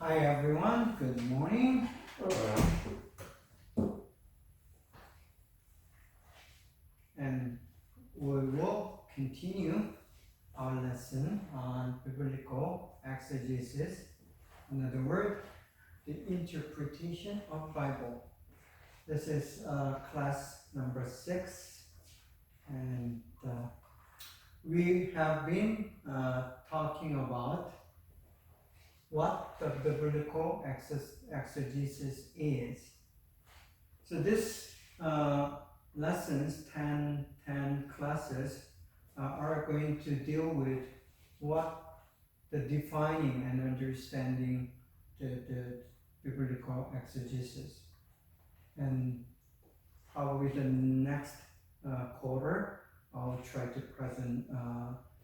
Hi everyone, good morning. And we will continue our lesson on biblical exegesis. Another word, the interpretation of Bible. This is class number 6, and we have been talking about what the biblical exegesis is. So this lessons, 10 classes, are going to deal with what the defining and understanding the biblical exegesis. And probably the next quarter, I'll try to present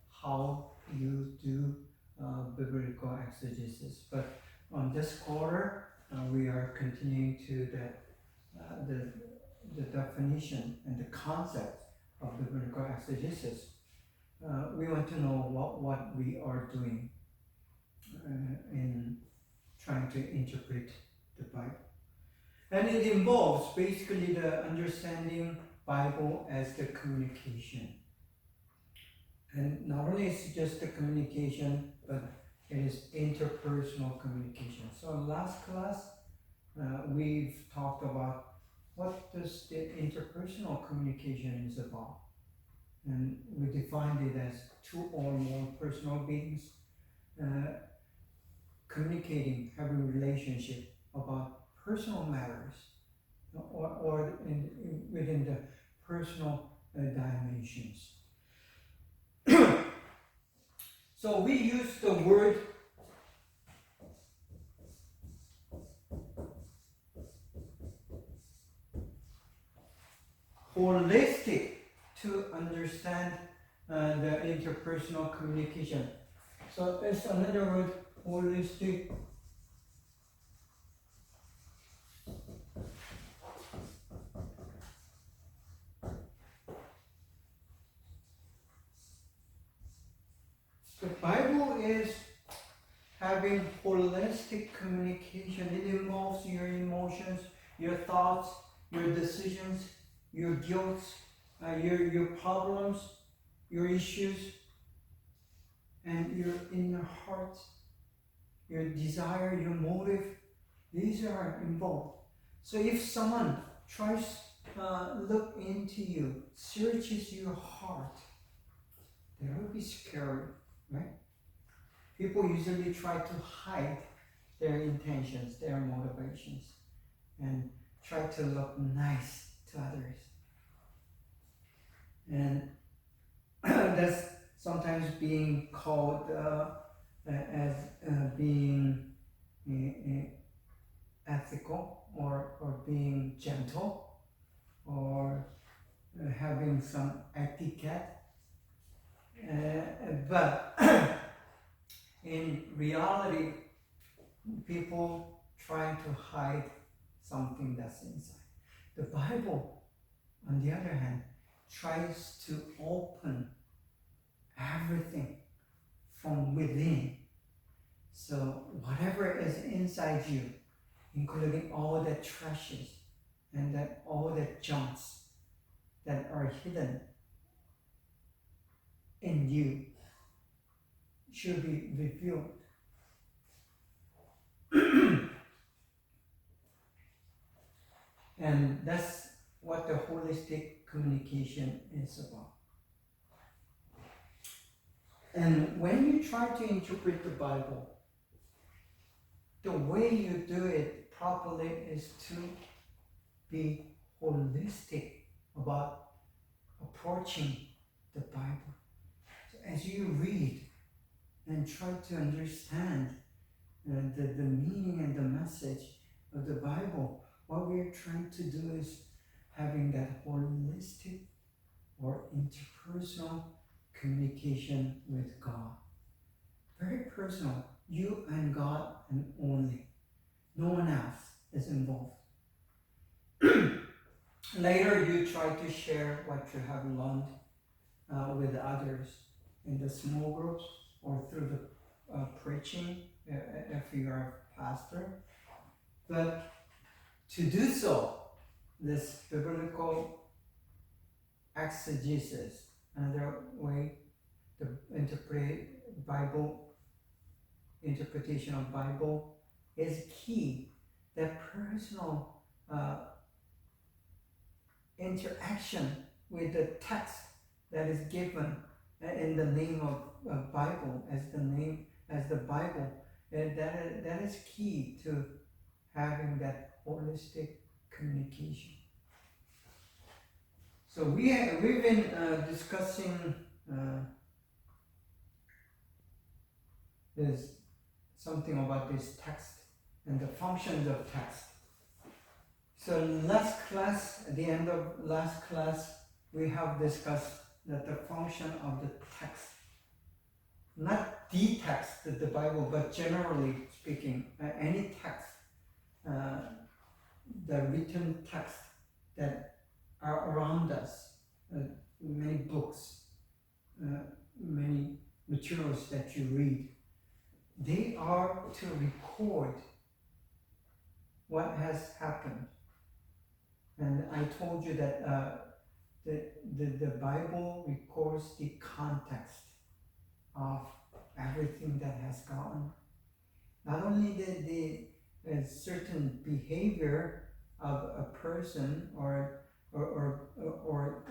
how you do biblical exegesis. But on this quarter, we are continuing to the definition and the concept of biblical exegesis. We want to know what we are doing in trying to interpret the Bible. And it involves basically the understanding Bible as the communication. And not only is it just the communication, but it is interpersonal communication. So last class, we've talked about what this the interpersonal communication is about. And we defined it as two or more personal beings communicating, having a relationship about personal matters or within the personal dimensions. So we use the word holistic to understand the interpersonal communication. So there's another word, holistic. The Bible is having holistic communication. It involves your emotions, your thoughts, your decisions, your guilt, your problems, your issues, and your inner heart, your desire, your motive. These are involved. So if someone tries look into you, searches your heart, that would be scary. Right? People usually try to hide their intentions, their motivations, and try to look nice to others. And that's sometimes being called as being ethical or being gentle or having some etiquette. But in reality, people trying to hide something that's inside. The Bible, on the other hand, tries to open everything from within. So whatever is inside you, including all the treasures and that all the junks that are hidden in you, should be revealed. And that's what the holistic communication is about. And when you try to interpret the Bible, the way you do it properly is to be holistic about approaching the Bible. So as you read and try to understand the meaning and the message of the Bible, what we're trying to do is having that holistic or interpersonal communication with God. Very personal, you and God and only. No one else is involved. Later you try to share what you have learned with others in the small groups or through the preaching if you are pastor. But to do so, this biblical exegesis, another way to interpret Bible, interpretation of Bible, is key. That personal interaction with the text that is given in the name of Bible, as the Bible, and that is key to having that holistic communication. So we've been discussing there's something about this text and the functions of text. So last class, at the end of last class, we have discussed that the function of the text, not the text of the Bible, but generally speaking, any text, the written text that are around us, many books, many materials that you read, they are to record what has happened. And I told you that the Bible records the context of everything that has gone. Not only the certain behavior of a person or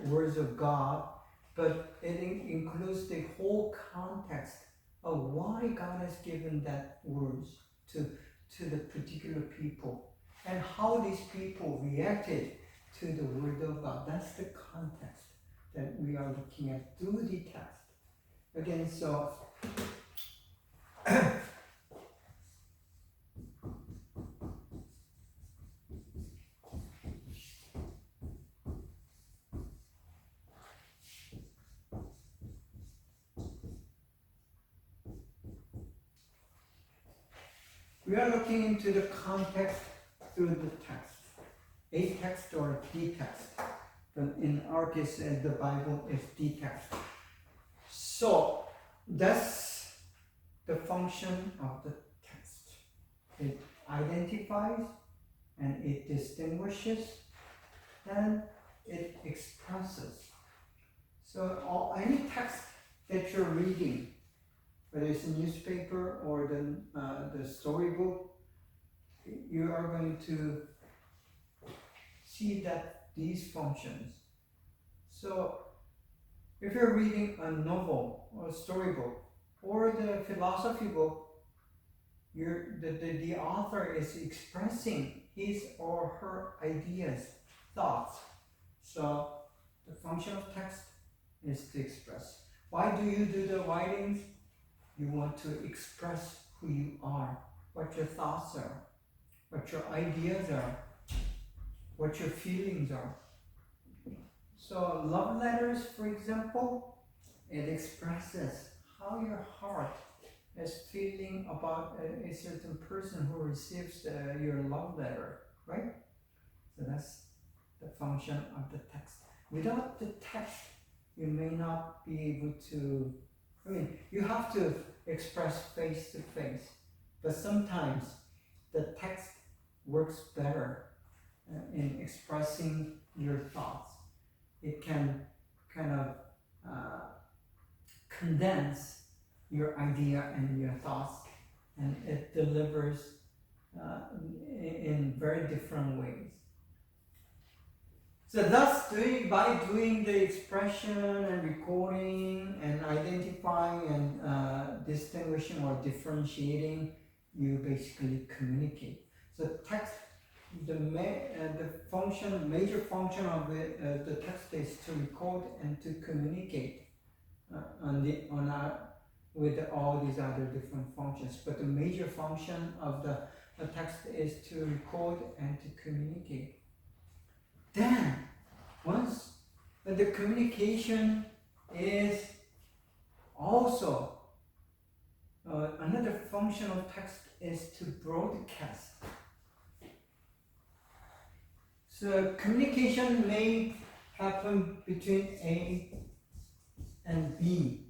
words of God, but it includes the whole context of why God has given that words to the particular people, and how these people reacted to the word of God. That's the context that we are looking at through the text. Again, so we are looking into the context through the text, a text or the text. But in our case, the Bible is the text. So that's the function of the text. It identifies and it distinguishes and it expresses. So any text that you're reading, whether it's a newspaper or the storybook, you are going to see that these functions. So if you're reading a novel or a storybook or the philosophy book, the author is expressing his or her ideas, thoughts. So the function of text is to express. Why do you do the writings? You want to express who you are, what your thoughts are, what your ideas are, what your feelings are. So love letters, for example, it expresses how your heart is feeling about a certain person who receives your love letter, right? So that's the function of the text. Without the text, you may not be able to, you have to express face to face, but sometimes the text works better in expressing your thoughts. It can kind of condense your idea and your thoughts, and it delivers in very different ways. So thus, by doing the expression and recording and identifying and distinguishing or differentiating, you basically communicate. So text, the major function of the text is to record and to communicate with all these other different functions. But the major function of the text is to record and to communicate. Then, once the communication is also another function of text is to broadcast. So communication may happen between A and B.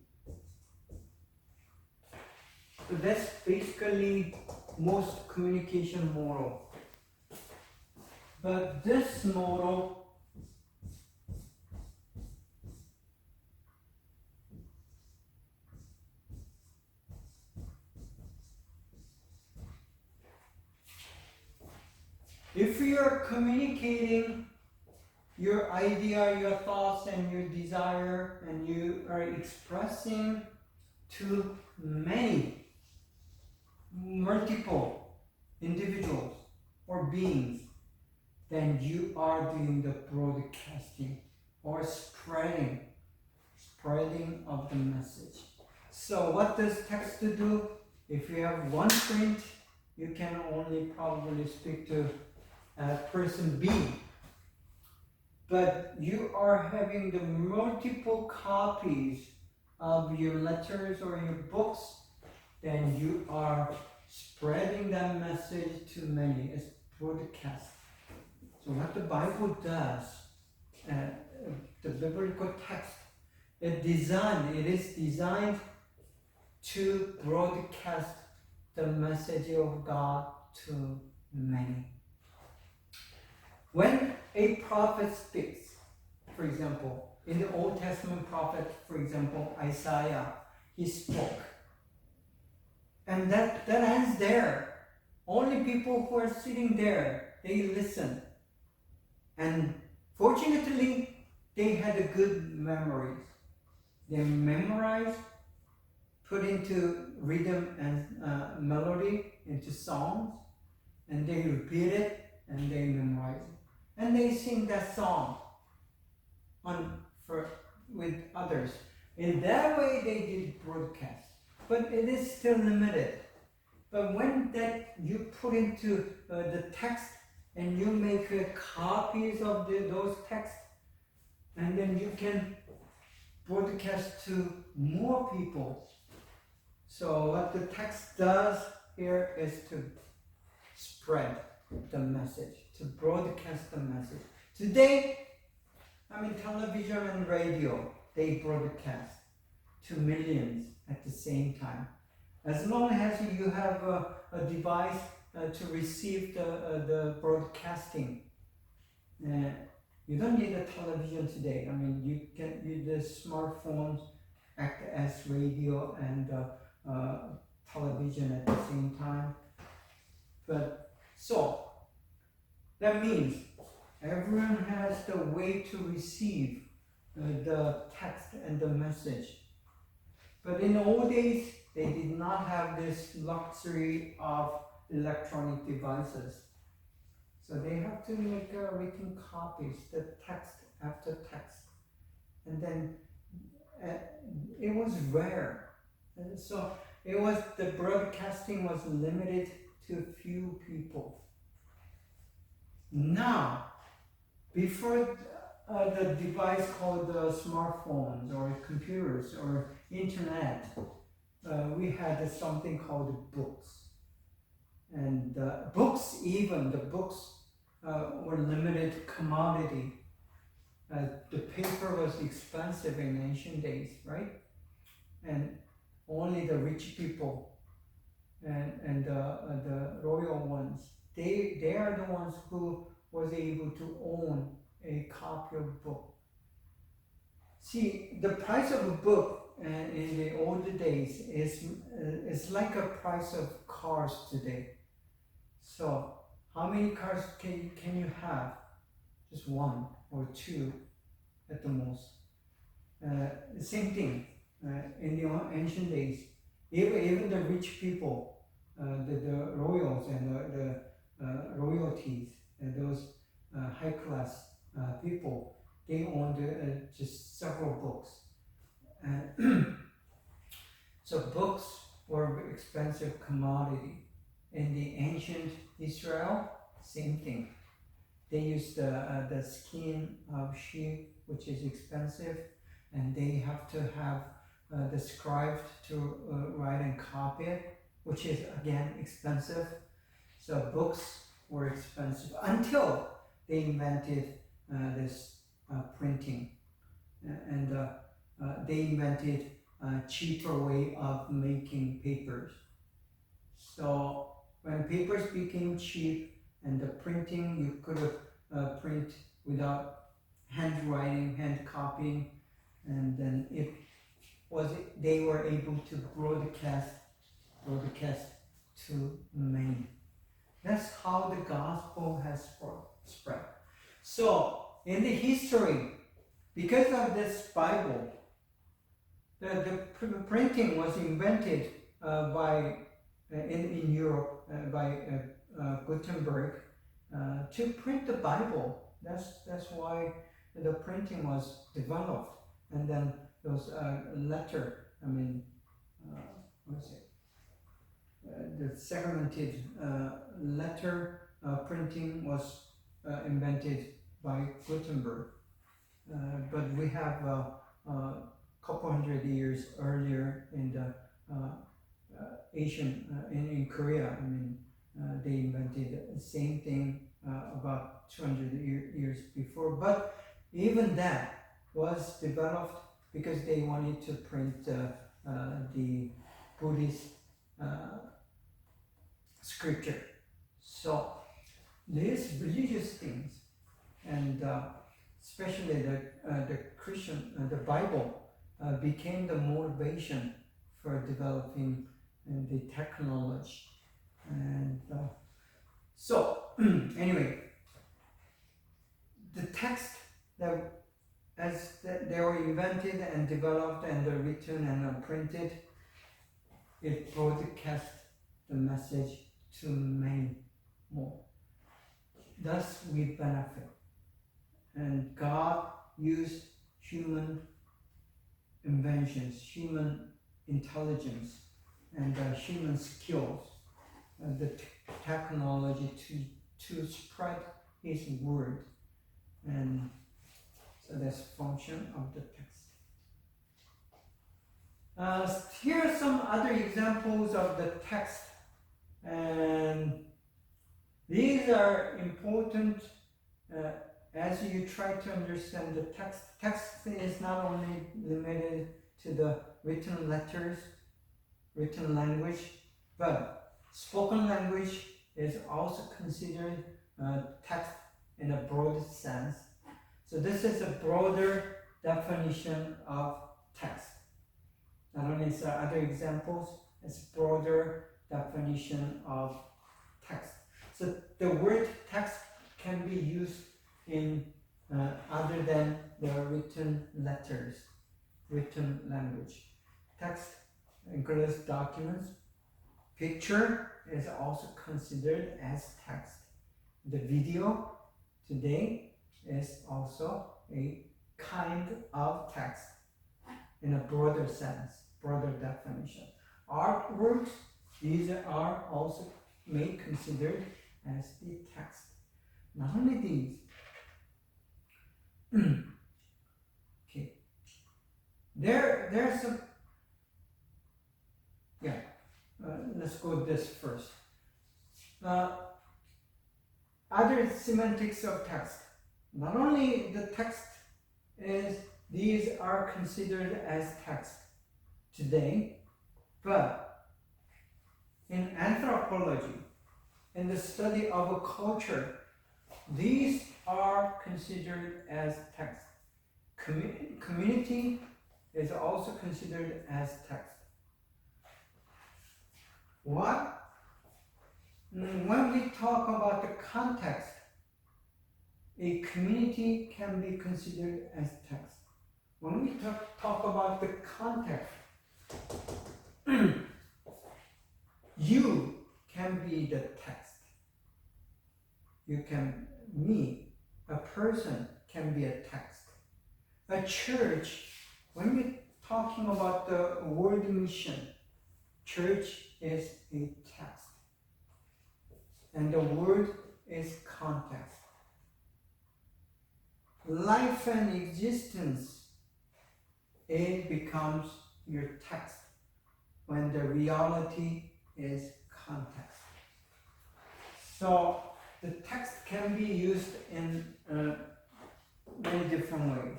So that's basically most communication model. But this model if you are communicating your idea, your thoughts, and your desire, and you are expressing to many, multiple individuals or beings, then you are doing the broadcasting or spreading of the message. So what does text do? If you have one print, you can only probably speak to person B. But you are having the multiple copies of your letters or your books, then you are spreading that message to many. It's broadcast. So what the Bible does, the biblical text, it is designed to broadcast the message of God to many. When a prophet speaks, for example, in the Old Testament prophet, for example, Isaiah, he spoke. And that ends there. Only people who are sitting there, they listen. And fortunately, they had good memories. They memorized, put into rhythm and melody, into songs, and they repeat it, and they memorize it. And they sing that song with others. In that way, they did broadcast. But it is still limited. But when that you put into the text and you make copies of those texts, and then you can broadcast to more people. So what the text does here is to spread the message, to broadcast the message. Today, television and radio, they broadcast to millions at the same time. As long as you have a device to receive the broadcasting, you don't need a television today. You can use the smartphones act as radio and television at the same time. But so that means everyone has the way to receive the text and the message. But in the old days, they did not have this luxury of electronic devices. So they have to make written copies, the text after text. And then it was rare. And so the broadcasting was limited to few people. Now, before the device called smartphones or computers or internet, we had something called books. And the books were limited commodity. The paper was expensive in ancient days, right? And only the rich people and the royal ones, they are the ones who was able to own a copy of a book. See, the price of a book in the old days is like a price of cars today. So how many cars can you have? Just one or two at the most. The same thing in the ancient days. Even the rich people, the royals and the royalties, and those high class people, they owned just several books. So books were expensive commodity. In the ancient Israel, same thing. They used the skin of sheep, which is expensive, and they have to have the scribe to write and copy it, which is again expensive. So books were expensive until they invented this printing, and they invented a cheaper way of making papers. So when papers became cheap and the printing, you could print without handwriting, hand copying, and then they were able to broadcast to many. That's how the gospel has spread. So in the history, because of this Bible, the printing was invented in Europe by Gutenberg to print the Bible. That's why the printing was developed, and then those the segmented letter printing was invented by Gutenberg. But we have a couple hundred years earlier in the Asian, in Korea, they invented the same thing about 200 years before. But even that was developed because they wanted to print the Buddhist scripture. So these religious things, and especially the Christian, the Bible, became the motivation for developing the technology. And so anyway, the text that as they were invented and developed and written and printed, it broadcast the message to many more. Thus we benefit. And God used human inventions, human intelligence, and human skills, the technology to spread His word. And so that's function of the text. Here are some other examples of the text, and these are important as you try to understand the text. Text is not only limited to the written letters, written language, but spoken language is also considered text in a broad sense. So this is a broader definition of text. Not only is there other examples, it's broader definition of text. So the word text can be used in other than the written letters, written language. Text includes documents. Picture is also considered as text. The video today is also a kind of text in a broader sense, broader definition. Artworks, these are also may considered as the text. Not only these. Okay. There's some. Yeah. Let's go this first. Other semantics of text. Not only the text is, these are considered as text today, but in anthropology, in the study of a culture, these are considered as text. Community is also considered as text. What? When we talk about the context, a community can be considered as text. When we talk about the context, you can be the text. Me, a person can be a text. A church, when we're talking about the world mission, church is a text. And the word is context. Life and existence, it becomes your text when the reality is context. So the text can be used in many different ways.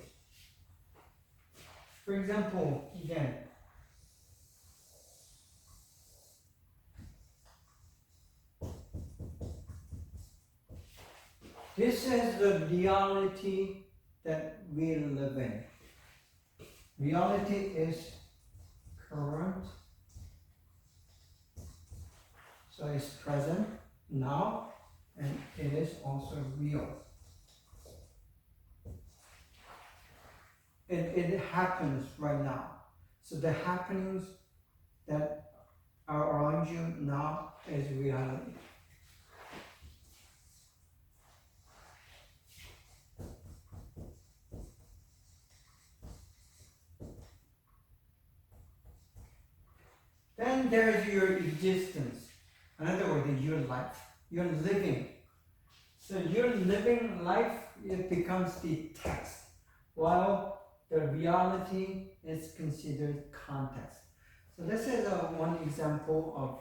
For example, again, This is the reality that we live in. Reality is current, so it's present now, and it is also real. It happens right now. So the happenings that are around you now is reality. Then there's your existence. In other words, your life. You're living. So your living life, it becomes the text, while the reality is considered context. So this is one example of,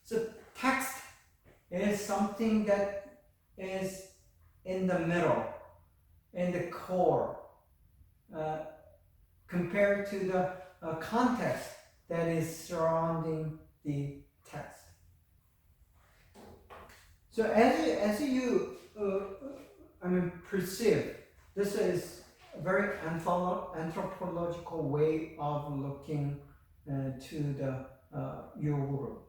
so text is something that is in the middle, in the core, compared to the context that is surrounding the text. So as you perceive, this is a very anthropological way of looking to the your world.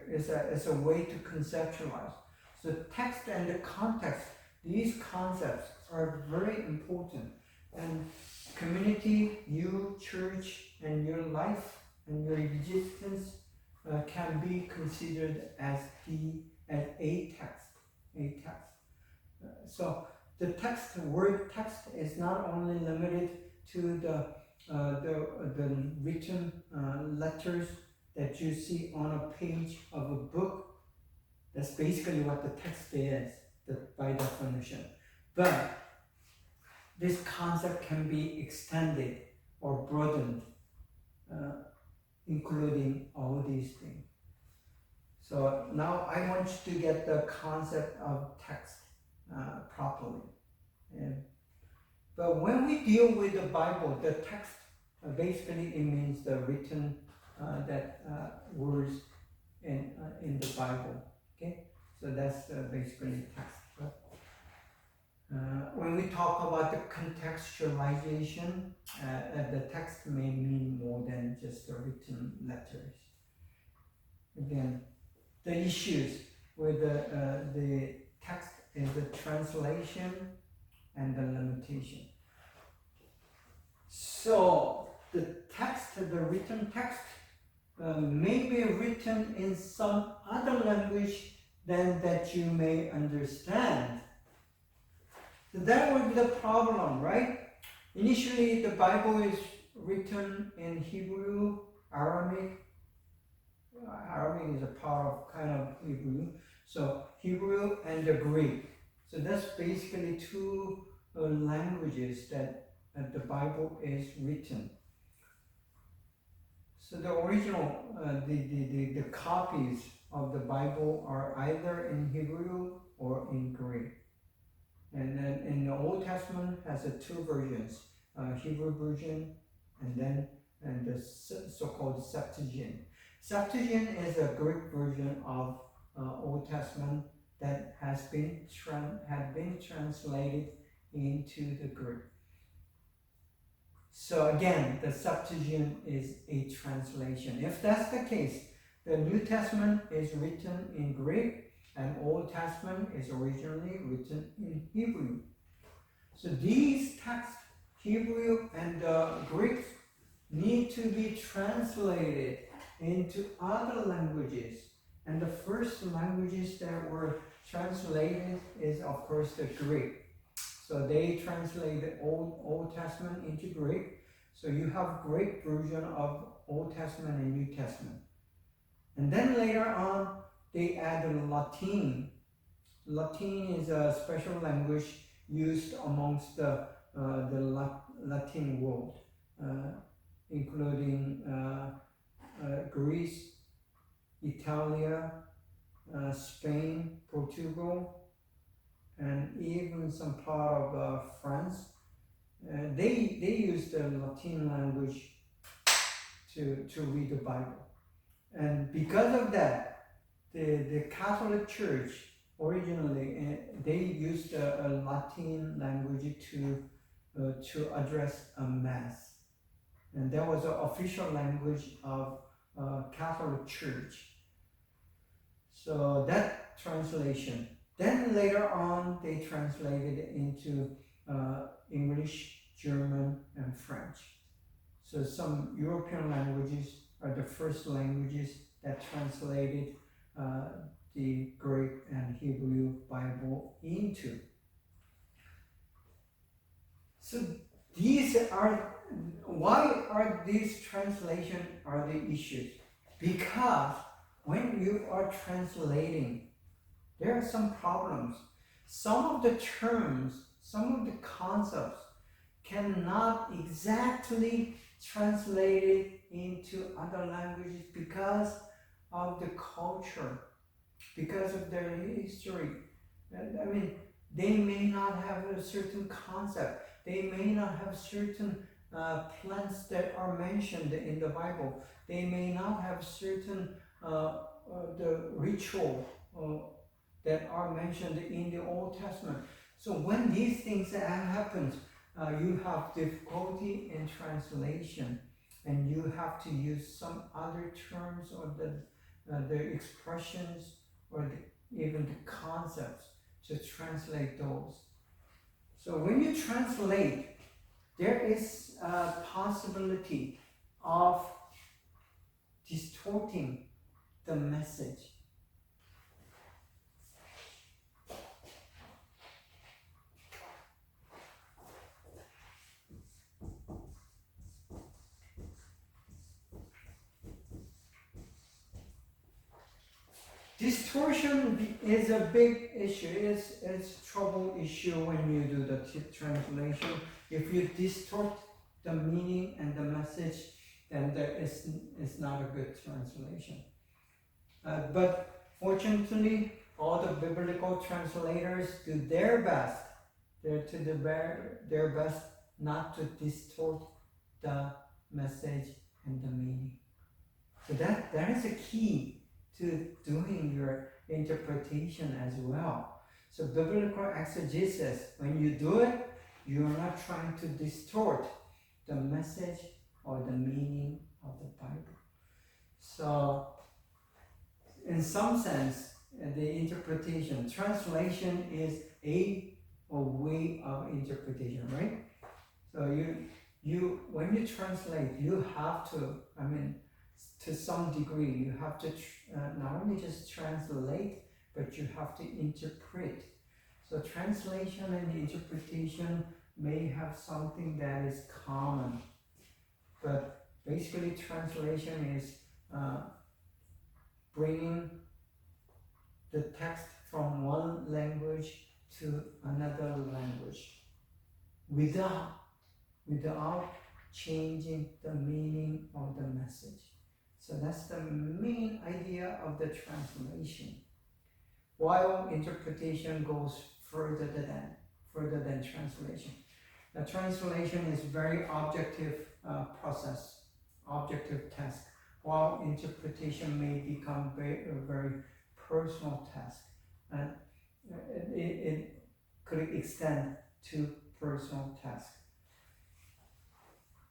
It's a way to conceptualize. So text and the context, these concepts are very important. And community, you, church, and your life and your existence can be considered as a text. So the text, word text, is not only limited to the written letters that you see on a page of a book. That's basically what the text is, by definition. But this concept can be extended or broadened, including all these things. So now I want you to get the concept of text properly. But when we deal with the Bible, the text, basically it means the written words in the Bible. Okay, so that's basically text. When we talk about the contextualization, the text may mean more than just the written letters. Again, the issues with the text is the translation and the limitation. So the text, the written text, may be written in some other language than that you may understand. So that would be the problem, right? Initially, the Bible is written in Hebrew, Aramaic. Aramaic is a part of kind of Hebrew. So Hebrew and the Greek. So that's basically two languages that the Bible is written. So the original, the copies of the Bible are either in Hebrew or in Greek. And then in the Old Testament has two versions, Hebrew version and the so-called Septuagint. Septuagint is a Greek version of Old Testament that has been translated into the Greek. So again, the Septuagint is a translation. If that's the case, the New Testament is written in Greek and Old Testament is originally written in Hebrew. So these texts, Hebrew and Greek, need to be translated into other languages. And the first languages that were translated is, of course, the Greek. So they translated Old Testament into Greek. So you have Greek version of Old Testament and New Testament. And then later on, they added Latin. Latin is a special language used amongst the Latin world, including Greece, Italia, Spain, Portugal, and even some part of France. They use the Latin language to read the Bible. And because of that, the Catholic Church originally they used a Latin language to address a mass, and that was the official language of Catholic Church. So that translation. Then later on, they translated it into English, German, and French. So some European languages are the first languages that translated the Greek and Hebrew Bible into. So why are these translations are the issues? Because when you are translating, there are some problems. Some of the terms, some of the concepts cannot exactly translate it into other languages because of the culture, because of their history. I mean, they may not have a certain concept. They may not have certain plants that are mentioned in the Bible. They may not have certain the ritual that are mentioned in the Old Testament. So when these things happen, you have difficulty in translation, and you have to use some other terms or the expressions or even the concepts to translate those. So when you translate, there is a possibility of distorting the message. Distortion is a big issue. It's a trouble issue when you do the translation. If you distort the meaning and the message, then it's not a good translation. But fortunately, all the biblical translators do their best. Their best not to distort the message and the meaning. So that is a key to doing your interpretation as well. So biblical exegesis, when you do it, you are not trying to distort the message or the meaning of the Bible. So in some sense, the interpretation, translation is a way of interpretation, right? So you when you translate, you have to, to some degree, you have to not only just translate, but you have to interpret. So translation and interpretation may have something that is common, but basically translation is bringing the text from one language to another language without changing the meaning of the message. So that's the main idea of the translation. While interpretation goes further than translation. The translation is very objective process, objective task, while interpretation may become a very personal task. And it could extend to personal tasks.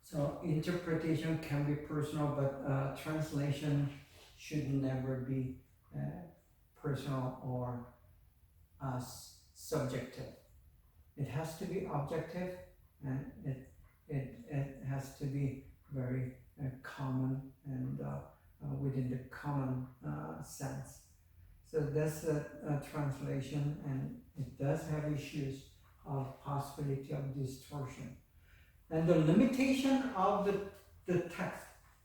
So interpretation can be personal, but translation should never be personal or subjective. It has to be objective, and it has to be very common and within the common sense. So that's a translation, and it does have issues of possibility of distortion. And the limitation of the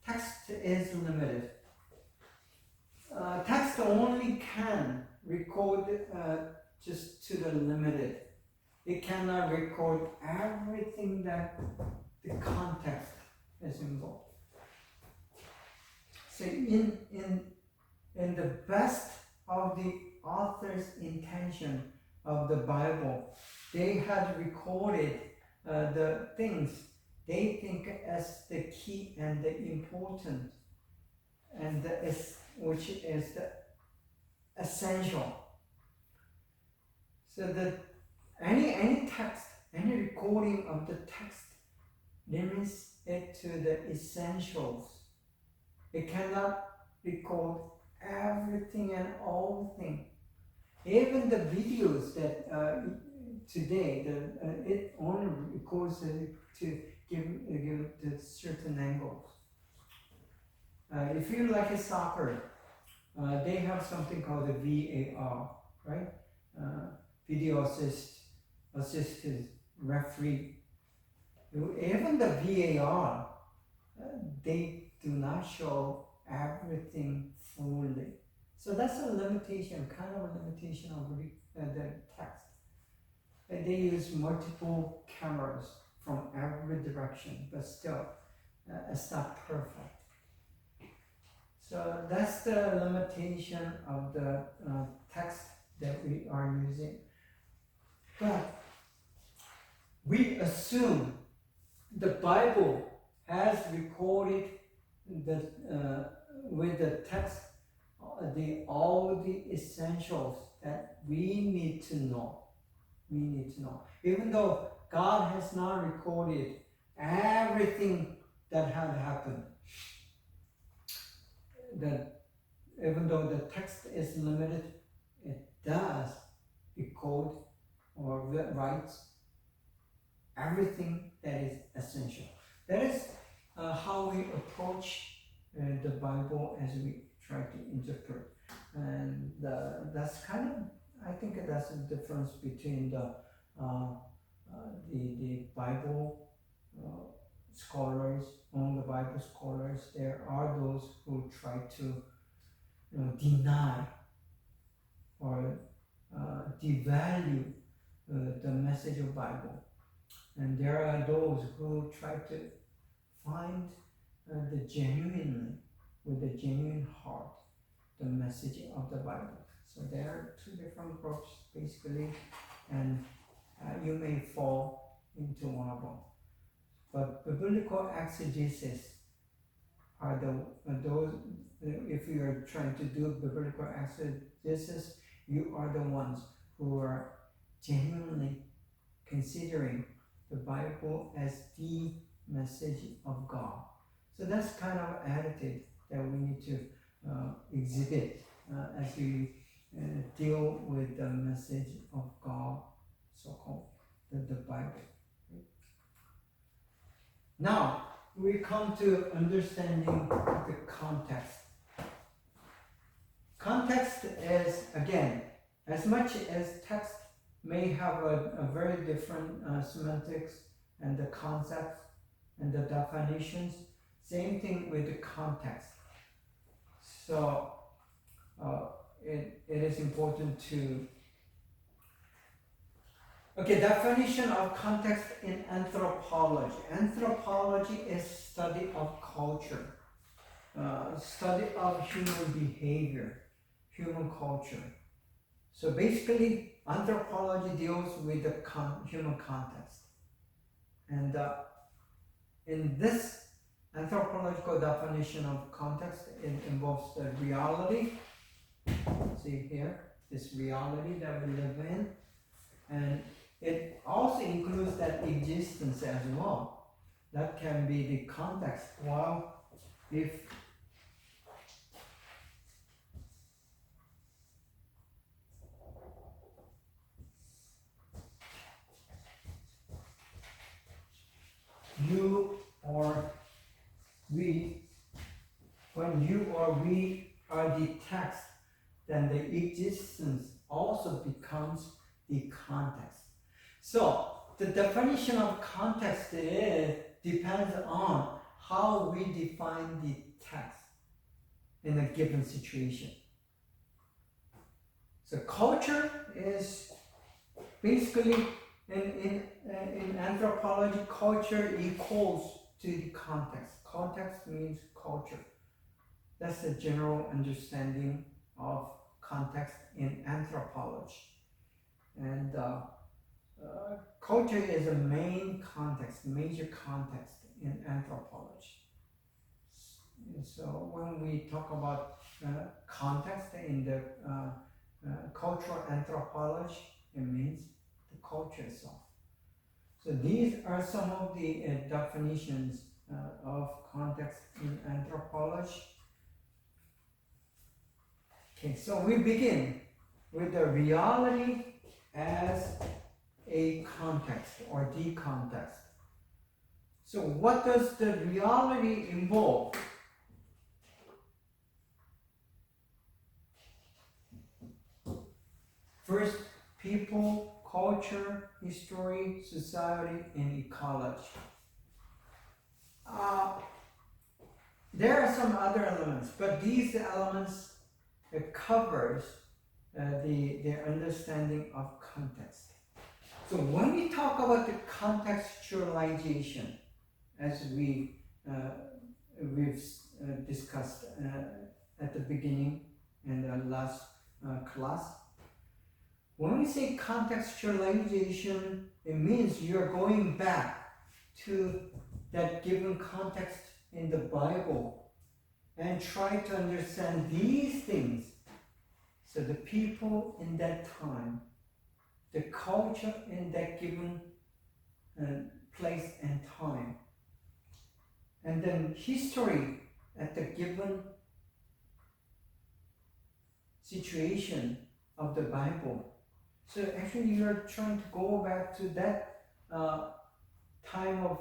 text is limited. Text only can record just to the limited. It cannot record everything that the context is involved. So in the best of the author's intention of the Bible, they had recorded the things they think as the key and the important, and which is the essential. So that any text, any recording of the text limits it to the essentials. It cannot record everything and all things. Even the videos that today, it only records to give the certain angles. If you like a soccer, they have something called the VAR, right? Video assisted referee. Even the VAR, they do not show everything fully. So that's a limitation, kind of a limitation of the text. And they use multiple cameras from every direction, but still, it's not perfect. So that's the limitation of the text that we are using. But we assume the Bible has recorded with the text all the essentials that we need to know. We need to know. Even though God has not recorded everything that had happened, even though the text is limited, it does record or writes everything that is essential. That is how we approach the Bible as we try to interpret. And that's kind of, I think that's the difference between the Bible scholars. Among the Bible scholars, there are those who try to deny or devalue the message of Bible. And there are those who try to find with a genuine heart, the message of the Bible. So there are two different groups basically, and you may fall into one of them. But biblical exegesis are those, if you are trying to do biblical exegesis, you are the ones who are genuinely considering the Bible as the message of God. So that's kind of attitude that we need to exhibit as we deal with the message of God, so-called the Bible. Now we come to understanding the context. Context is, again, as much as text may have a very different semantics and the concepts and the definitions, same thing with the context. So it is important to, okay, definition of context in anthropology. Anthropology is study of culture, study of human behavior, human culture. So basically, anthropology deals with the human context. And in this anthropological definition of context, it involves the reality. See here, this reality that we live in. And it also includes that existence as well. That can be the context. Well, if you or we, when you or we are the text, then the existence also becomes the context. So the definition of context depends on how we define the text in a given situation. So culture is basically in anthropology, culture equals to the context. Context means culture. That's the general understanding of context in anthropology. And culture is a main context, major context in anthropology. So when we talk about context in the cultural anthropology, It means the culture itself. So these are some of the definitions of context in anthropology. Okay, so we begin with the reality as a context or the context. So what does the reality involve? First, people, culture, history, society, and ecology. There are some other elements, but these elements covers the understanding of context. So when we talk about the contextualization, as we've discussed at the beginning in the last class, when we say contextualization, it means you're going back to that given context in the Bible and try to understand these things. So the people in that time, the culture in that given place and time, and then history at the given situation of the Bible. So actually you're trying to go back to that time of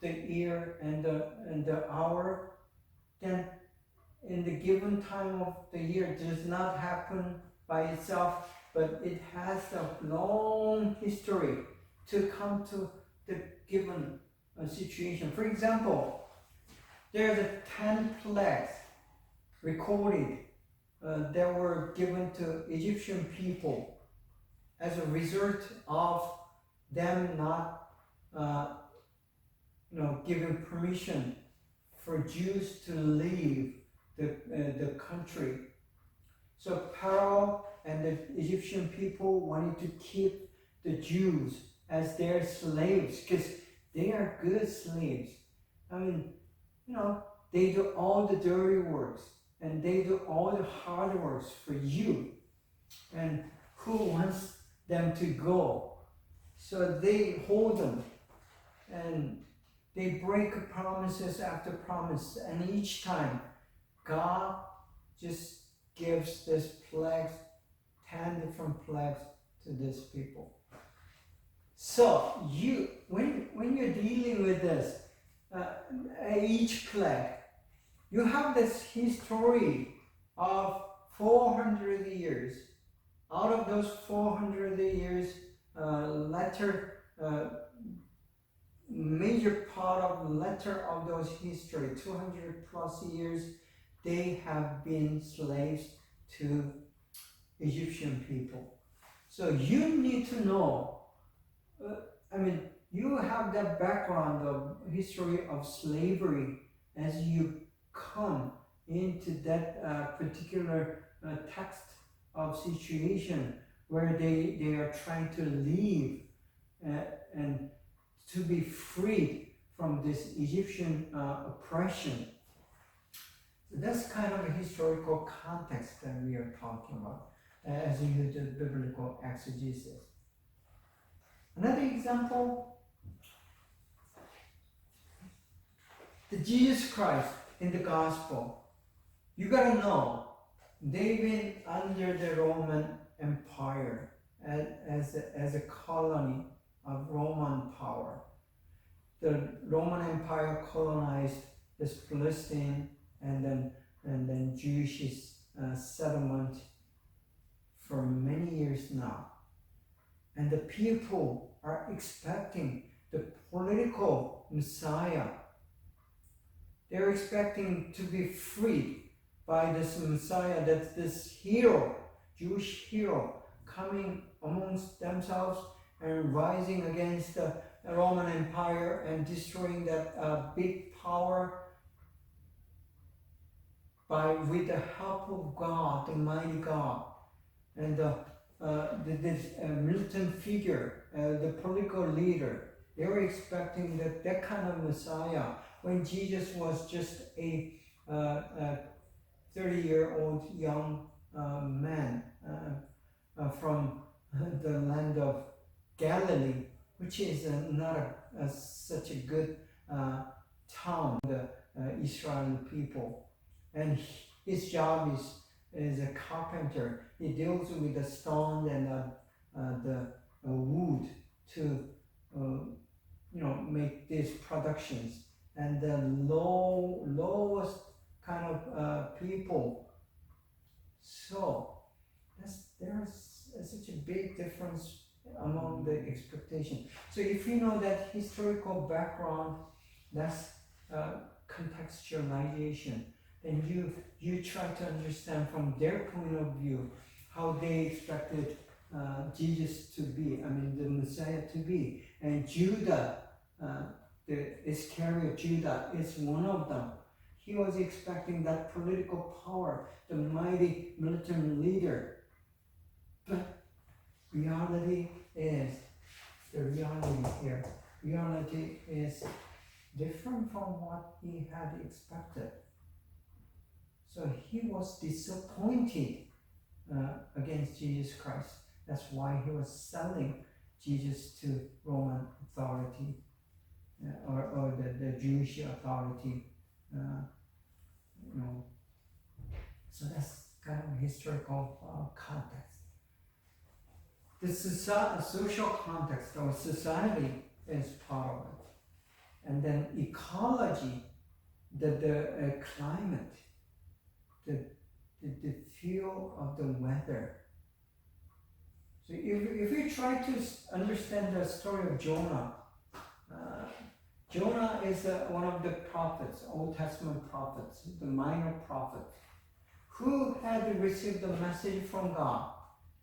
the year and the hour. Then in the given time of the year, it does not happen by itself, but it has a long history to come to the given situation. For example, there are the 10 plagues recorded that were given to Egyptian people as a result of them not giving permission for Jews to leave the country. So Pharaoh and the Egyptian people wanted to keep the Jews as their slaves because they are good slaves. I mean, they do all the dirty works and they do all the hard works for you. And who wants them to go? So they hold them and they break promises after promise, and each time God just gives this plagues, 10 different plagues to these people. So when you're dealing with this, each plague, you have this history of 400 years. Out of those 400 years, major part of letter of those history, 200 plus years, they have been slaves to Egyptian people. So you need to know, you have that background of history of slavery as you come into that particular text of situation where they are trying to leave and to be freed from this Egyptian oppression. So that's kind of a historical context that we are talking about as we use the biblical exegesis. Another example, the Jesus Christ in the gospel. You gotta know, they've been under the Roman Empire as a colony of Roman power. The Roman Empire colonized this Palestine and then Jewish settlement for many years now. And the people are expecting the political Messiah. They're expecting to be freed by this Messiah, that's this hero, Jewish hero, coming amongst themselves and rising against the Roman Empire and destroying that big power with the help of God, the mighty God, and this militant figure, the political leader. They were expecting that kind of Messiah when Jesus was just a 30-year-old young man from the land of Galilee, which is not such a good town, the Israeli people. And his job is a carpenter. He deals with the stone and the wood to make these productions. And the lowest kind of people. So there's such a big difference among the expectation. So if you know that historical background, that's contextualization, then you try to understand from their point of view how they expected Jesus to be, the Messiah to be. And Judah, the Iscariot Judah is one of them. He was expecting that political power, the mighty military leader. But reality is, the reality here, reality is different from what he had expected. So he was disappointed against Jesus Christ. That's why he was selling Jesus to Roman authority or the Jewish authority. So that's kind of historical context. The social context or society is part of it. And then ecology, the climate, the feel of the weather. So if you try to understand the story of Jonah, Jonah is one of the prophets, Old Testament prophets, the minor prophet, who had received the message from God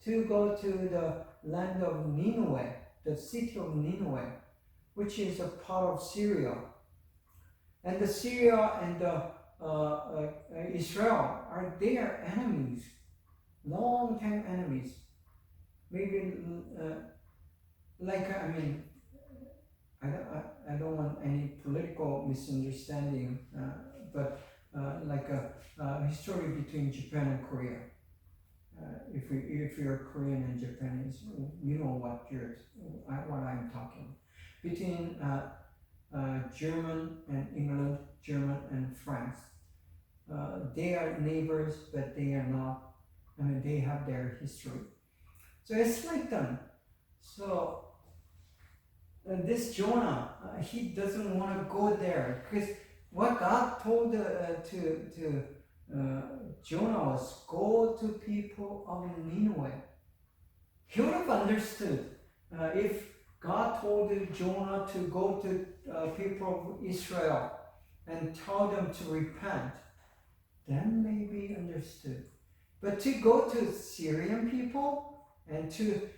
to go to the land of Nineveh, the city of Nineveh, which is a part of Syria. And the Syria and Israel are their enemies, long-time enemies. Maybe I don't want any political misunderstanding, but like a history between Japan and Korea. If you're Korean and Japanese, you know what I'm talking. Between German and England, German and France, they are neighbors, but they are not. They have their history. So it's like them. So this Jonah, he doesn't want to go there because what God told to Jonah was go to people of Nineveh. He would have understood if God told Jonah to go to people of Israel and tell them to repent, then maybe understood. But to go to Syrian people and to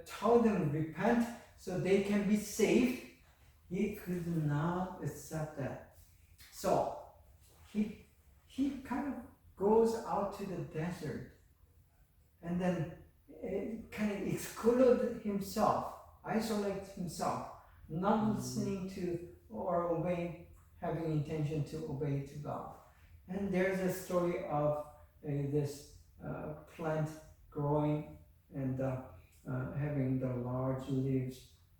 tell them repent so they can be saved, he could not accept that. So he kind of goes out to the desert and then kind of exclude himself, isolate himself, not listening to or obeying, having intention to obey to God. And there's a story of this plant growing and having the large leaves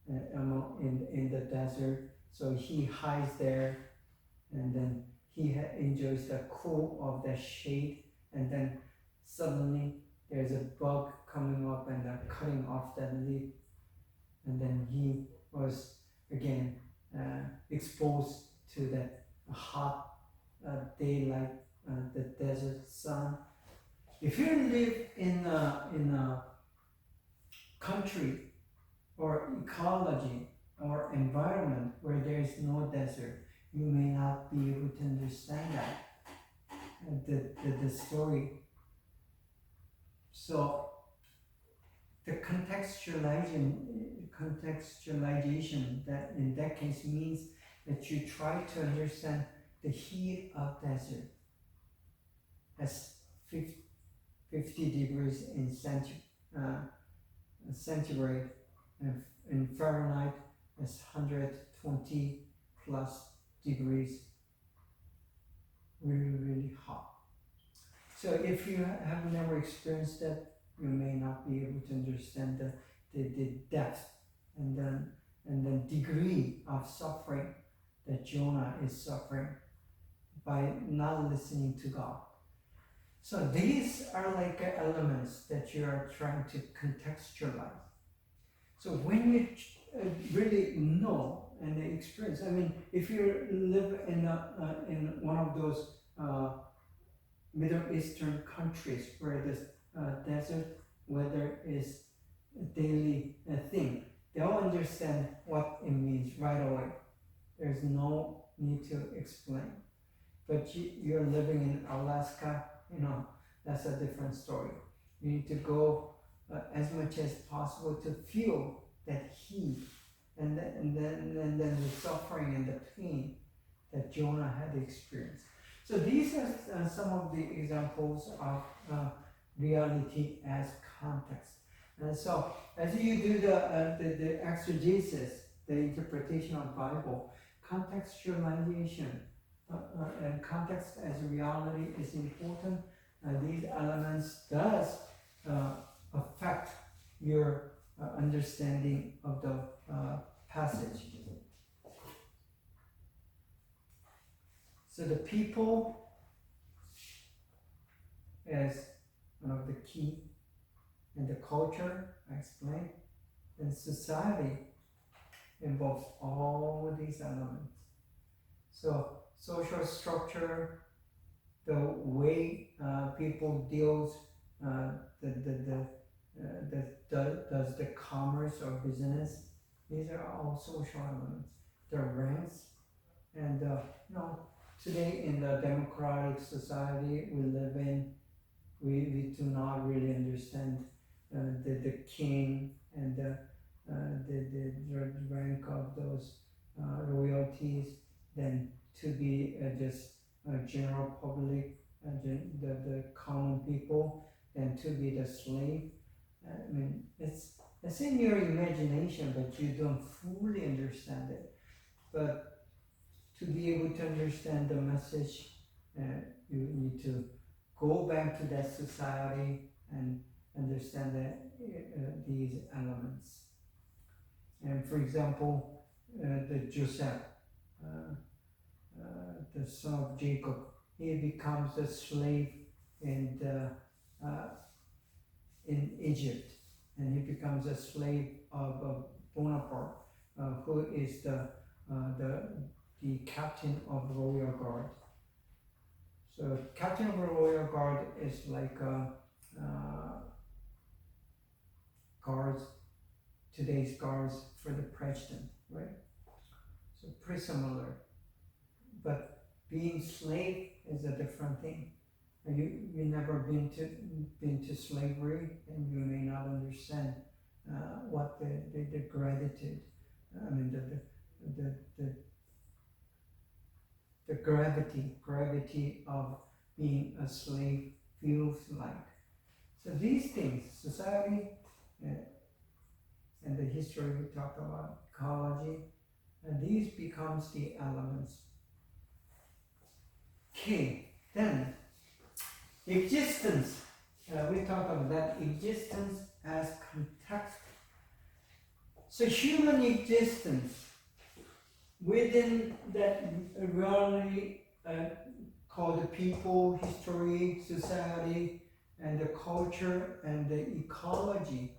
in the desert. So he hides there, and then he enjoys the cool of the shade, and then suddenly there's a bug coming up and cutting off that leaf, and then he was again exposed to that hot daylight, the desert sun. If you live in a country or ecology or environment where there is no desert, you may not be able to understand that, the story. So the contextualization that in that case means that you try to understand the heat of desert as 50 degrees in centigrade, and in Fahrenheit as 120 plus degrees, really, really hot. So if you have never experienced that, you may not be able to understand the depth and then degree of suffering that Jonah is suffering by not listening to God. So these are like elements that you are trying to contextualize. So when you really know and experience, I mean, if you live in one of those Middle Eastern countries where the desert weather is a daily thing, they'll understand what it means right away. There's no need to explain. But you're living in Alaska, that's a different story. You need to go as much as possible to feel that heat and then the suffering and the pain that Jonah had experienced. So these are some of the examples of reality as context. And so as you do the exegesis, the interpretation of Bible, contextualization and context as reality is important. These elements does affect your understanding of the passage. So the people as one of the key, and the culture, I explained, and society involves all these elements. So social structure, the way people deals, does the commerce or business, these are all social elements. The ranks, and today in the democratic society we live in, we do not really understand the king and the rank of those royalties, than to be just general public, the common people, than to be the slave. I mean, it's in your imagination, but you don't fully understand it. But to be able to understand the message, you need to go back to that society and understand these elements. And for example, the Joseph, the son of Jacob, he becomes a slave in Egypt, and he becomes a slave of Bonaparte, who is the captain of royal guard. So captain of royal guard is like guards, today's guards for the president, right? So pretty similar. But being slave is a different thing. You never been to slavery, and you may not understand what the gratitude, I mean the gravity of being a slave feels like. So these things, society and the history we talked about, ecology, and these becomes the elements. Okay, then existence. We talk about that existence as context. So human existence within that reality called the people, history, society, and the culture and the ecology.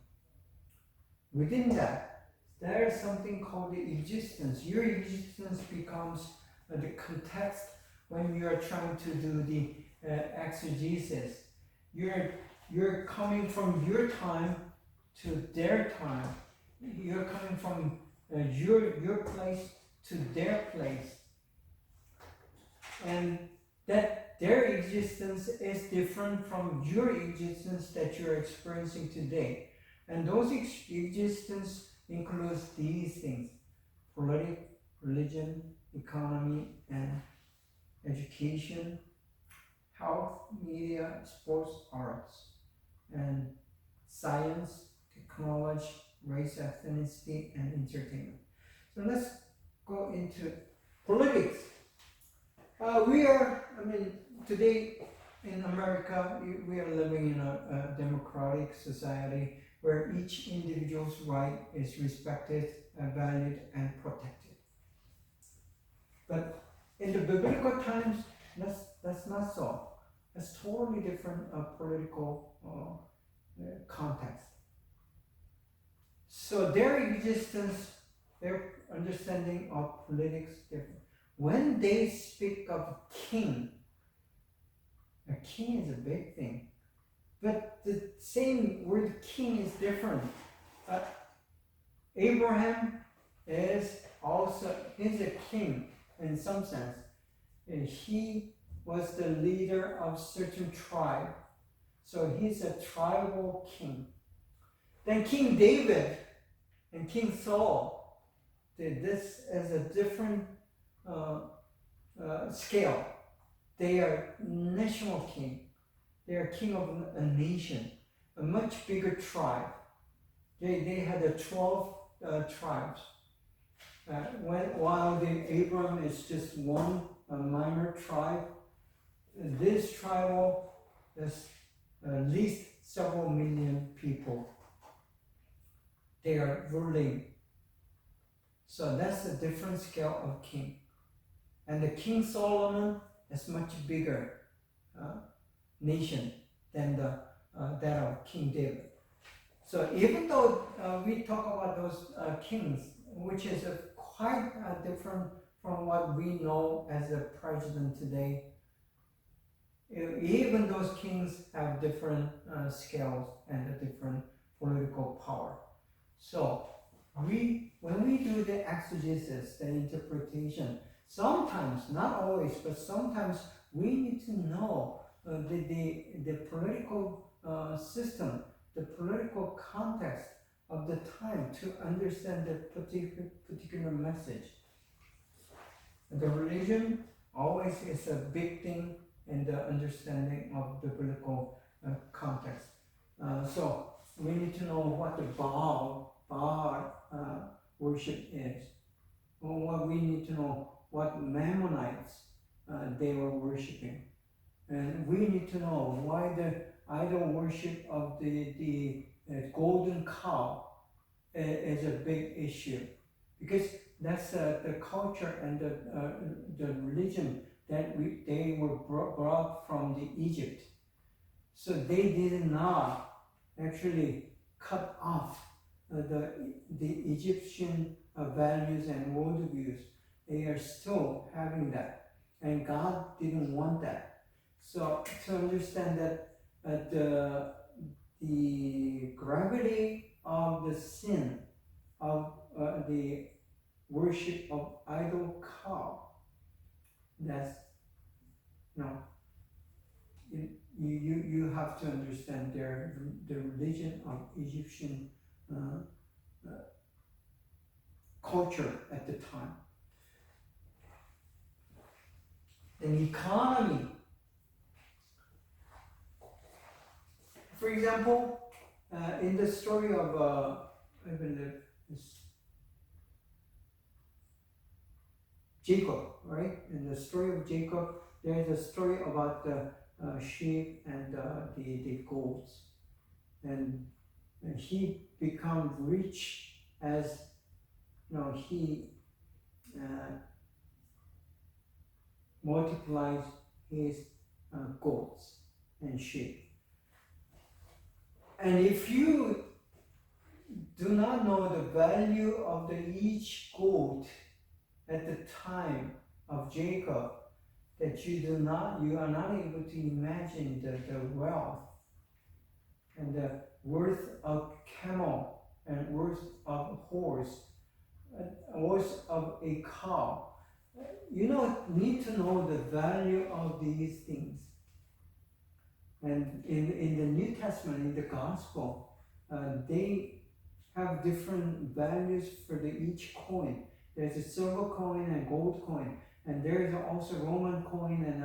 Within that, there is something called the existence. Your existence becomes the context when you are trying to do the exegesis. You're coming from your time to their time. You're coming from your place to their place, and that their existence is different from your existence that you're experiencing today. And those existence includes these things: politics, religion, economy, and education, health, media, sports, arts, and science, technology, race, ethnicity, and entertainment. So let's go into politics. Today in America, we are living in a democratic society where each individual's right is respected, valued, and protected. But in the biblical times, that's not so. That's totally different political context. So their existence, their understanding of politics different. When they speak of king, a king is a big thing. But the same word king is different. Abraham is a king in some sense. And he was the leader of certain tribe. So he's a tribal king. Then King David and King Saul did this as a different scale. They are national king. They are king of a nation, a much bigger tribe. They had 12 tribes. While Abram is just one minor tribe, this tribe is at least several million people. They are ruling. So that's a different scale of king. And the King Solomon is much bigger nation than that of King David. So even though we talk about those kings, which is quite different from what we know as a president today, even those kings have different scales and a different political power. So when we do the exegesis, the interpretation, sometimes, not always, but sometimes we need to know the political system, the political context of the time to understand the particular message. The religion always is a big thing in the understanding of the biblical context. So we need to know what the Baal worship is. Or we need to know what Mammonites they were worshiping. And we need to know why the idol worship of the golden cow is a big issue. Because that's the culture and the religion that they were brought from the Egypt. So they did not actually cut off the Egyptian values and worldviews. They are still having that, and God didn't want that. So to understand that the gravity of the sin of the worship of idol cow, that's you have to understand the religion of Egyptian culture at the time. An economy. For example, in the story of I believe it's Jacob, right? In the story of Jacob, there is a story about the sheep and the goats, and he becomes rich as he multiplies his goats and sheep. And if you do not know the value of each goat at the time of Jacob, that you are not able to imagine the wealth and the worth of camel and worth of horse, worth of a cow. You need to know the value of these things. And in the New Testament, in the Gospel, they have different values for each coin. There's a silver coin and gold coin, and there is also Roman coin and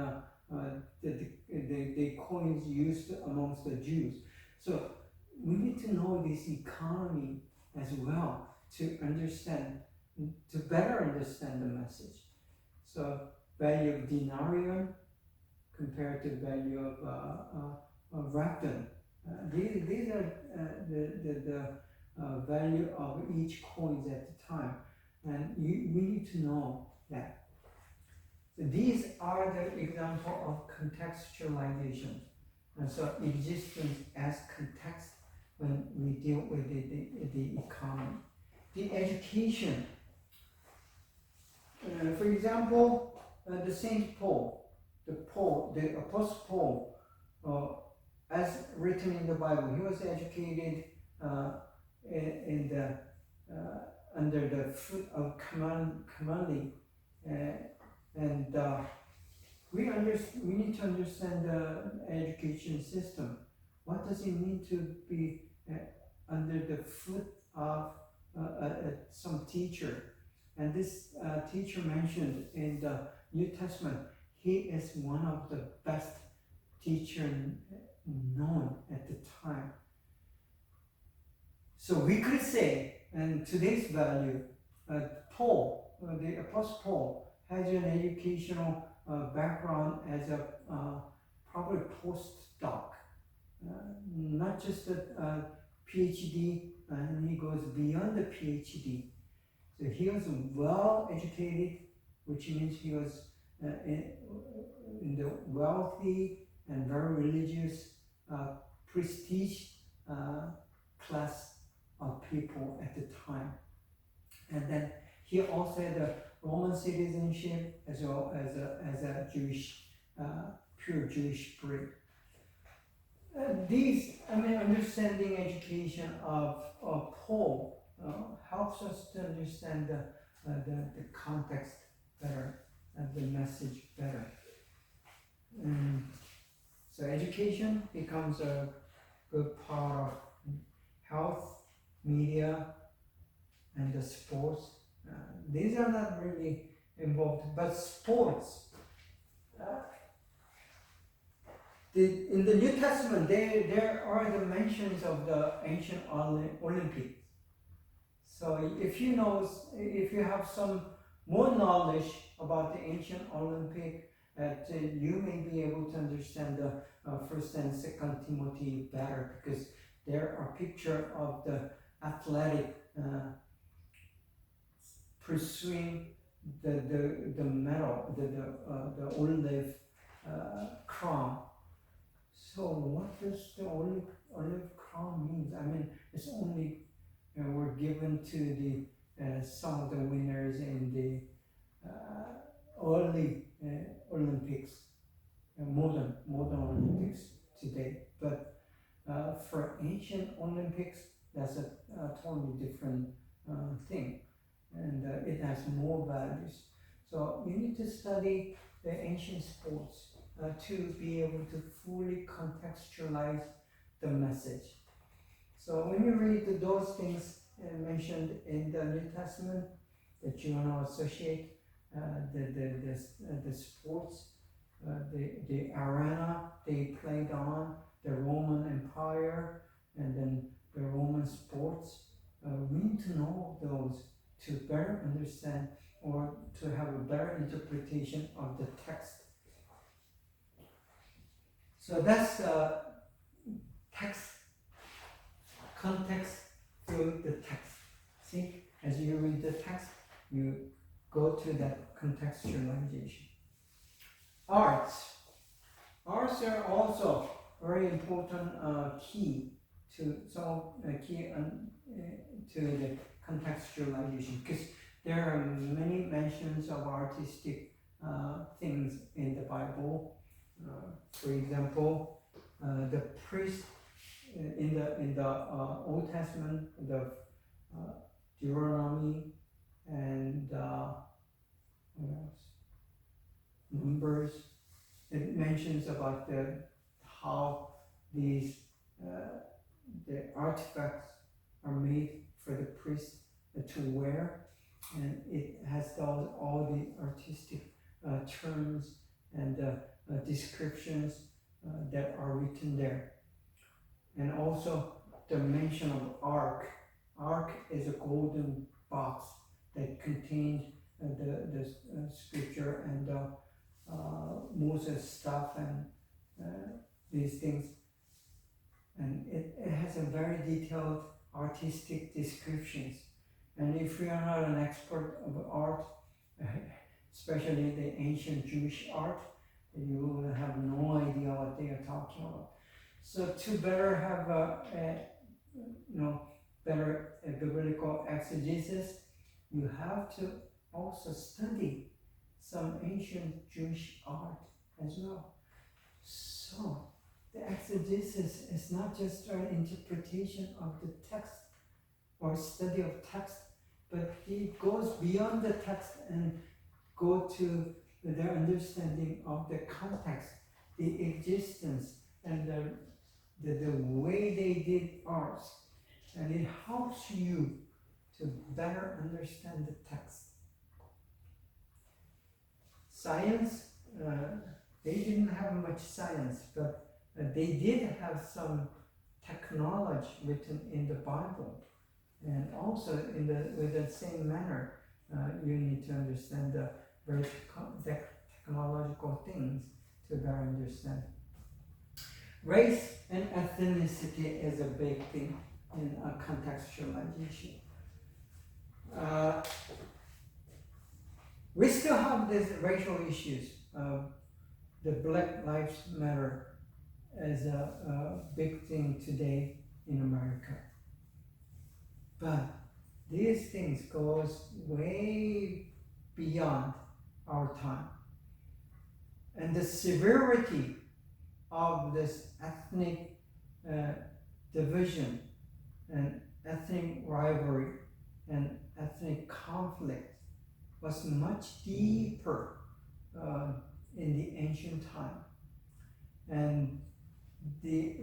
the coins used amongst the Jews. So we need to know this economy as well to better understand the message. So value of denarium comparative value of Rakuten. These are the value of each coins at the time, and we need to know that. So these are the example of contextualization, and so existence as context when we deal with the economy. The education, for example, the Saint Paul, the Apostle Paul, as written in the Bible, he was educated in the under the foot of commanding, and we need to understand the education system. What does it mean to be under the foot of some teacher? And this teacher mentioned in the New Testament, he is one of the best teachers known at the time. So we could say, in today's value, Paul, the Apostle Paul, has an educational background as a probably postdoc, not just a PhD, and he goes beyond the PhD. So he was well educated, which means he was in the wealthy and very religious prestige class of people at the time. And then he also had a Roman citizenship as well as a Jewish, pure Jewish breed. Understanding education of Paul helps us to understand the context better and the message better. So education becomes a good part of health, media, and the sports. These are not really involved, but sports. In the New Testament, there are the mentions of the ancient Olympics. So if you have some more knowledge about the ancient Olympic, you may be able to understand the 1st and 2nd Timothy better, because there are pictures of the athletic pursuing the medal, the olive crown. So what does the olive crown mean? I mean, it's only were given to the some of the winners in the early Olympics, modern Olympics today. But for ancient Olympics, that's a totally different thing, and it has more values. So you need to study the ancient sports to be able to fully contextualize the message. So when you read those things mentioned in the New Testament, that you want to associate the sports, the arena they played on, the Roman Empire, and then the Roman sports, we need to know those to better understand or to have a better interpretation of the text. So that's text, context through the text. See, as you read the text, you go to that contextualization. Arts are also very important key to the contextualization, because there are many mentions of artistic things in the Bible. For example, the priest in the Old Testament, the Deuteronomy and what else? Numbers. It mentions about how these the artifacts are made for the priest to wear, and it has all the artistic terms and descriptions that are written there. And also the mention of ark. Ark is a golden box that contained the scripture and Moses stuff and these things. And it has a very detailed artistic descriptions. And if you are not an expert of art, especially the ancient Jewish art, you will have no idea what they are talking about. So to better have better biblical exegesis, you have to also study some ancient Jewish art as well. So the exegesis is not just an interpretation of the text or study of text, but it goes beyond the text and go to their understanding of the context, the existence, and the way they did art. And it helps you to better understand the text. Science, they didn't have much science, but they did have some technology written in the Bible. And also with the same manner, you need to understand the very technological things to better understand. Race and ethnicity is a big thing in contextualization. We still have these racial issues. The Black Lives Matter is a big thing today in America. But these things goes way beyond our time. And the severity of this ethnic division and ethnic rivalry and ethnic conflict was much deeper in the ancient time. And the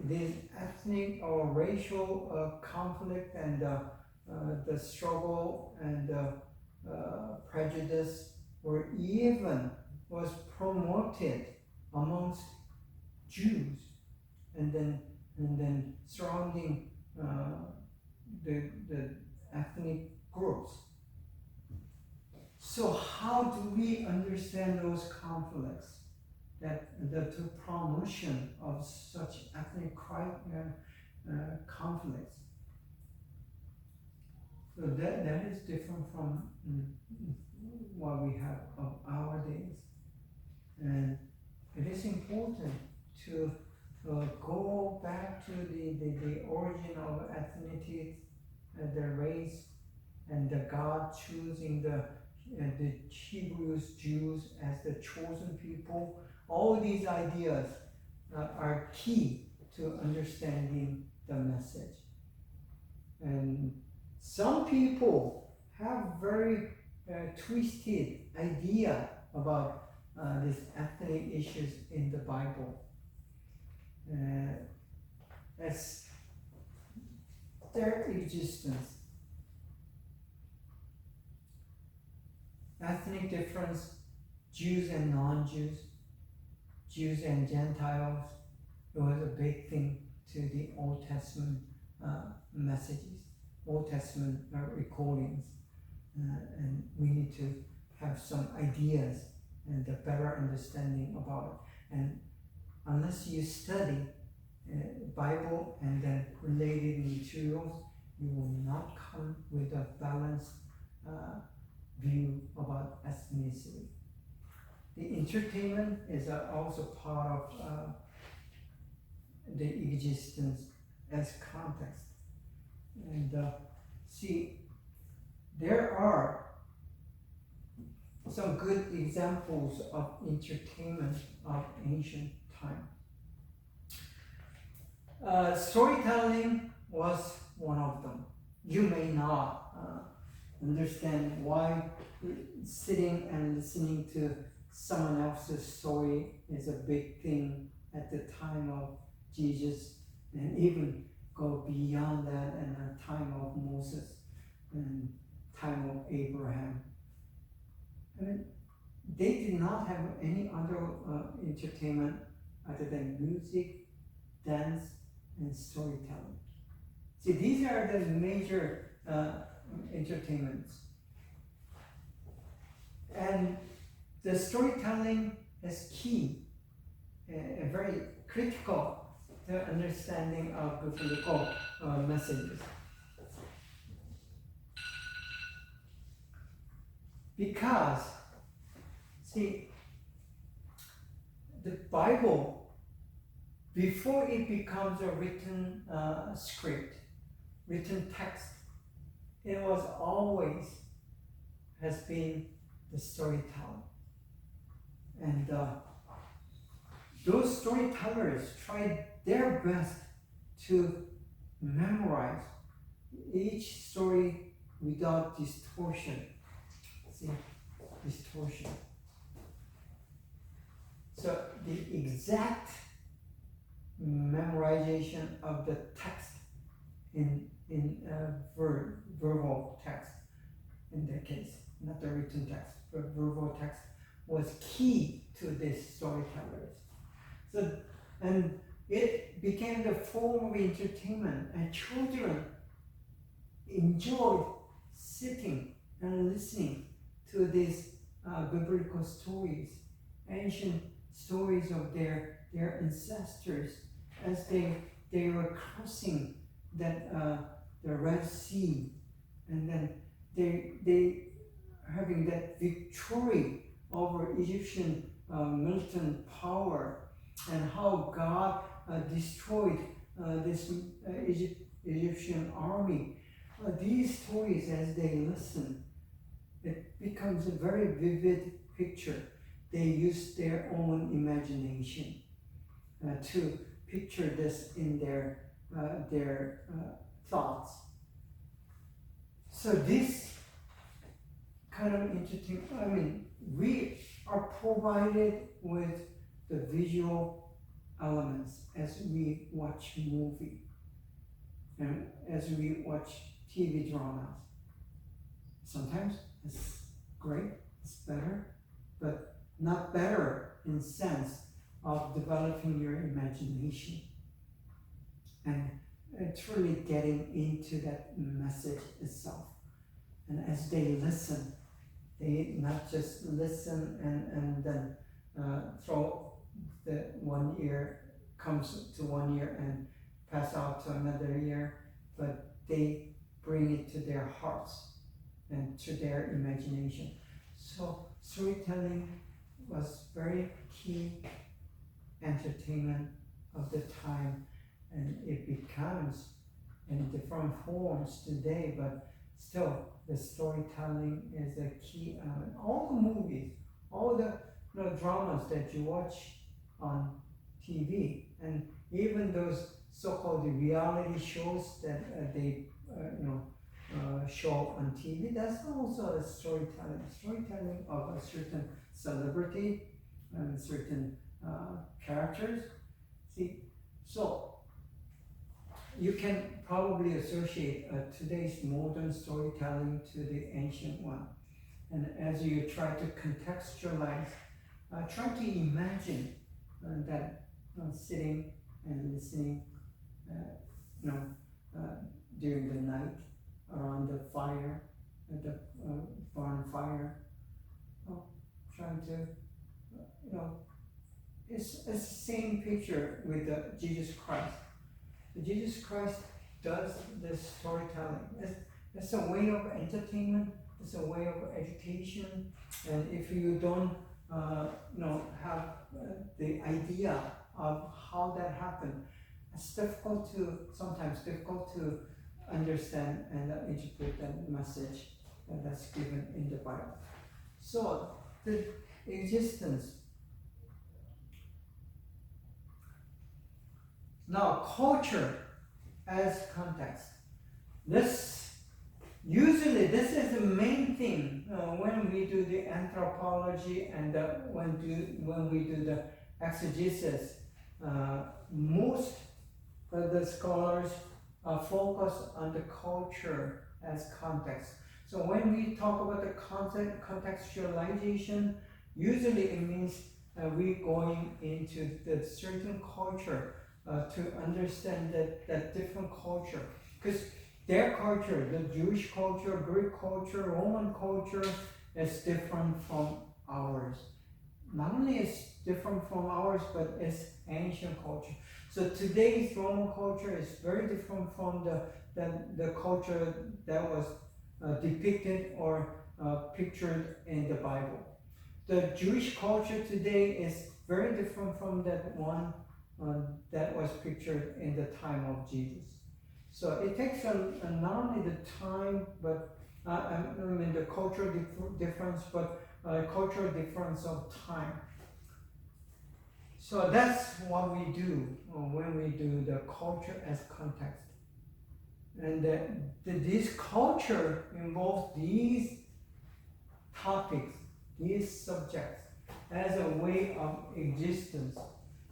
ethnic or racial conflict and the struggle and prejudice was promoted amongst Jews, and then surrounding the ethnic groups. So how do we understand those conflicts? That the promotion of such ethnic conflicts. So that is different from what we have of our days. And it is important to go back to the origin of ethnicity, the race, and the God choosing the Hebrews, Jews as the chosen people. All these ideas are key to understanding the message. And some people have very twisted idea about these ethnic issues in the Bible. As their existence. Ethnic difference, Jews and non-Jews, Jews and Gentiles, it was a big thing to the Old Testament messages, Old Testament recordings. And we need to have some ideas and a better understanding about it. And unless you study Bible and then related materials, you will not come with a balanced view about ethnicity. The entertainment is also part of the existence as context. And see, there are some good examples of entertainment of ancient time. Storytelling was one of them. You may not understand why sitting and listening to someone else's story is a big thing at the time of Jesus, and even go beyond that in the time of Moses and time of Abraham. I mean, they did not have any other entertainment other than music, dance, and storytelling. See, these are the major entertainments. And the storytelling is key, very critical to understanding of biblical messages. Because, see, the Bible, before it becomes a written script, written text, it was always has been the storytelling. And those storytellers tried their best to memorize each story without distortion. See, distortion. So the exact memorization of the text in verbal text, in that case, not the written text, but verbal text was key to these storytellers. So, and it became the form of entertainment, and children enjoyed sitting and listening to these biblical stories, ancient stories of their ancestors as they were crossing that the Red Sea, and then they having that victory over Egyptian militant power, and how God destroyed this Egyptian army. These stories, as they listen, it becomes a very vivid picture. They use their own imagination to picture this in their thoughts. So this kind of interesting, I mean, we are provided with the visual elements as we watch movie and as we watch TV dramas. Sometimes it's great, it's better, but not better in sense of developing your imagination and truly getting into that message itself. And as they listen, they not just listen and then throw the one ear, comes to one ear and pass out to another ear, but they bring it to their hearts and to their imagination. So storytelling was very key entertainment of the time, and it becomes in different forms today, but still the storytelling is a key element. All the movies, all the dramas that you watch on TV, and even those so-called reality shows that they show on TV, that's also a storytelling of a certain celebrity and certain characters. See, so you can probably associate today's modern storytelling to the ancient one. And as you try to contextualize, try to imagine that sitting and listening, during the night around the fire, at the barn fire, trying to, it's the same picture with Jesus Christ. Jesus Christ does this storytelling. It's a way of entertainment. It's a way of education. And if you don't, have the idea of how that happened, it's sometimes difficult to understand and interpret that message that's given in the Bible. So the existence. Now, culture as context. This is the main thing when we do the anthropology and when we do the exegesis. Most of the scholars focus on the culture as context. So when we talk about the contextualization, usually it means we going into the certain culture to understand that different culture, because their culture, the Jewish culture, Greek culture, Roman culture, is different from ours. not only is different from ours, but it's ancient culture. So today's Roman culture is very different from the culture that was depicted or pictured in the Bible. The Jewish culture today is very different from that one that was pictured in the time of Jesus. So it takes not only the time, but I mean the cultural difference, but cultural difference of time. So that's what we do when we do the culture as context. And this culture involves these topics, these subjects, as a way of existence.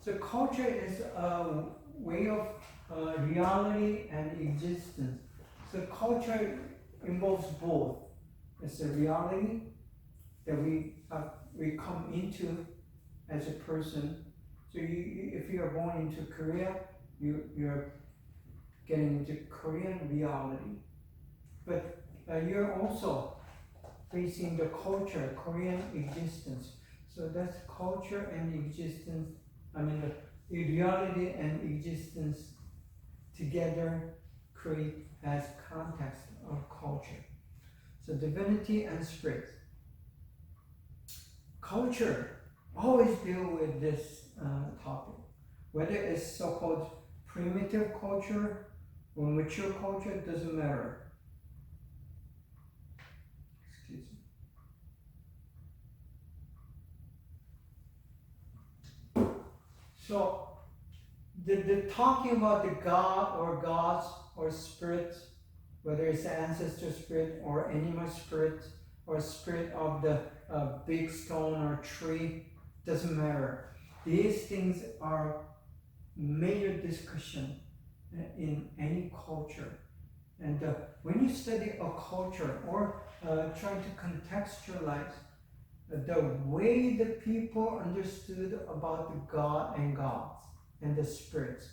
So culture is a way of reality and existence. So culture involves both. It's a reality that we come into as a person. So if you are born into Korea, you're getting into Korean reality. But you're also facing the culture, Korean existence. So that's culture and existence. I mean, the reality and existence together create as context of culture. So divinity and spirit. Culture always deal with this topic. Whether it's so-called primitive culture or mature culture, it doesn't matter. Excuse me. So the talking about the God or gods or spirit, whether it's ancestor spirit or animal spirit or spirit of the big stone or tree, doesn't matter. These things are major discussion in any culture. And when you study a culture or try to contextualize the way the people understood about the God and gods and the spirits,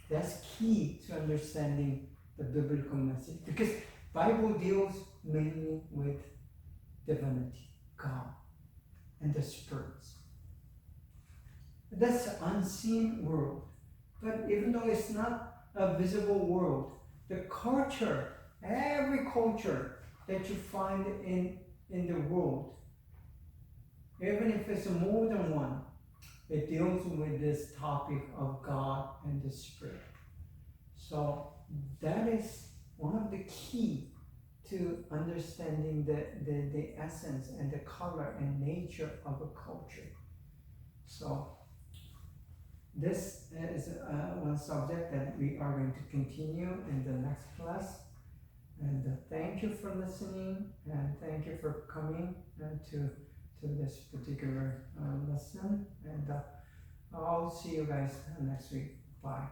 that's key to understanding the biblical message. Because Bible deals mainly with divinity, God, and the spirits. That's an unseen world. But even though it's not a visible world, the culture, every culture that you find in the world, even if it's more than one, it deals with this topic of God and the Spirit. So that is one of the key to understanding the essence and the color and nature of a culture. So this is one subject that we are going to continue in the next class. And thank you for listening, and thank you for coming to this particular lesson. And I'll see you guys next week. Bye.